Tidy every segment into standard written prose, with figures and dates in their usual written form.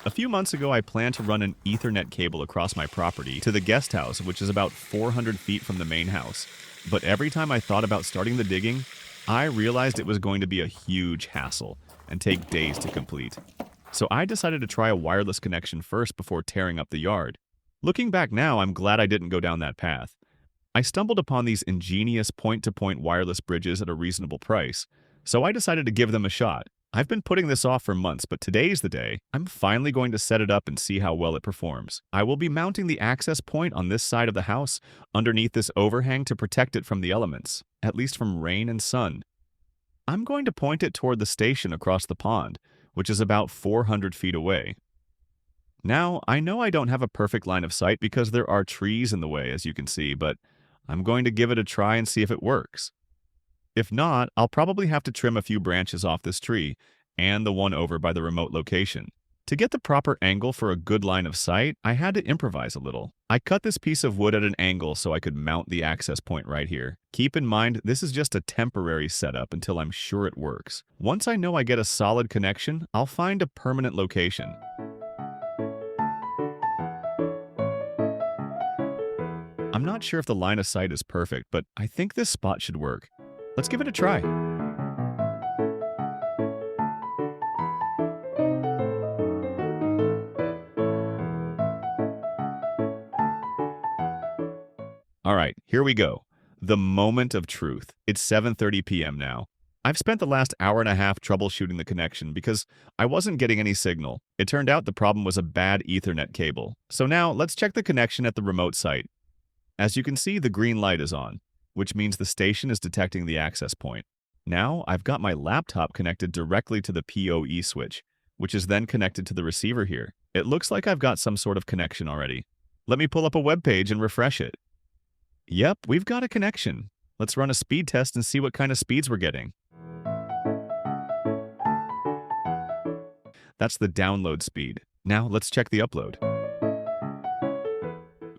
A few months ago, I planned to run an Ethernet cable across my property to the guest house, which is about 400 feet from the main house. But every time I thought about starting the digging, I realized it was going to be a huge hassle and take days to complete. So I decided to try a wireless connection first before tearing up the yard. Looking back now, I'm glad I didn't go down that path. I stumbled upon these EnGenius point-to-point wireless bridges at a reasonable price, so I decided to give them a shot. I've been putting this off for months, but today's the day. I'm finally going to set it up and see how well it performs. I will be mounting the access point on this side of the house, underneath this overhang to protect it from the elements, at least from rain and sun. I'm going to point it toward the station across the pond, which is about 400 feet away. Now, I know I don't have a perfect line of sight because there are trees in the way, as you can see, but I'm going to give it a try and see if it works. If not, I'll probably have to trim a few branches off this tree and the one over by the remote location. To get the proper angle for a good line of sight, I had to improvise a little. I cut this piece of wood at an angle so I could mount the access point right here. Keep in mind, this is just a temporary setup until I'm sure it works. Once I know I get a solid connection, I'll find a permanent location. I'm not sure if the line of sight is perfect, but I think this spot should work. Let's give it a try. All right, here we go. The moment of truth. It's 7:30 p.m. now. I've spent the last hour and a half troubleshooting the connection because I wasn't getting any signal. It turned out the problem was a bad Ethernet cable. So now let's check the connection at the remote site. As you can see, the green light is on, which means the station is detecting the access point. Now, I've got my laptop connected directly to the PoE switch, which is then connected to the receiver here. It looks like I've got some sort of connection already. Let me pull up a web page and refresh it. Yep, we've got a connection. Let's run a speed test and see what kind of speeds we're getting. That's the download speed. Now, let's check the upload.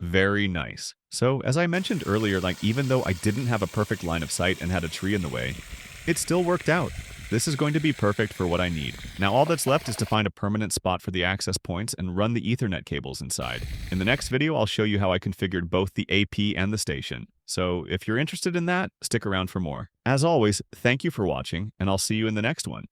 Very nice. So, as I mentioned earlier, even though I didn't have a perfect line of sight and had a tree in the way, it still worked out. This is going to be perfect for what I need. Now all that's left is to find a permanent spot for the access points and run the Ethernet cables inside. In the next video, I'll show you how I configured both the AP and the station. So if you're interested in that, stick around for more. As always, thank you for watching, and I'll see you in the next one.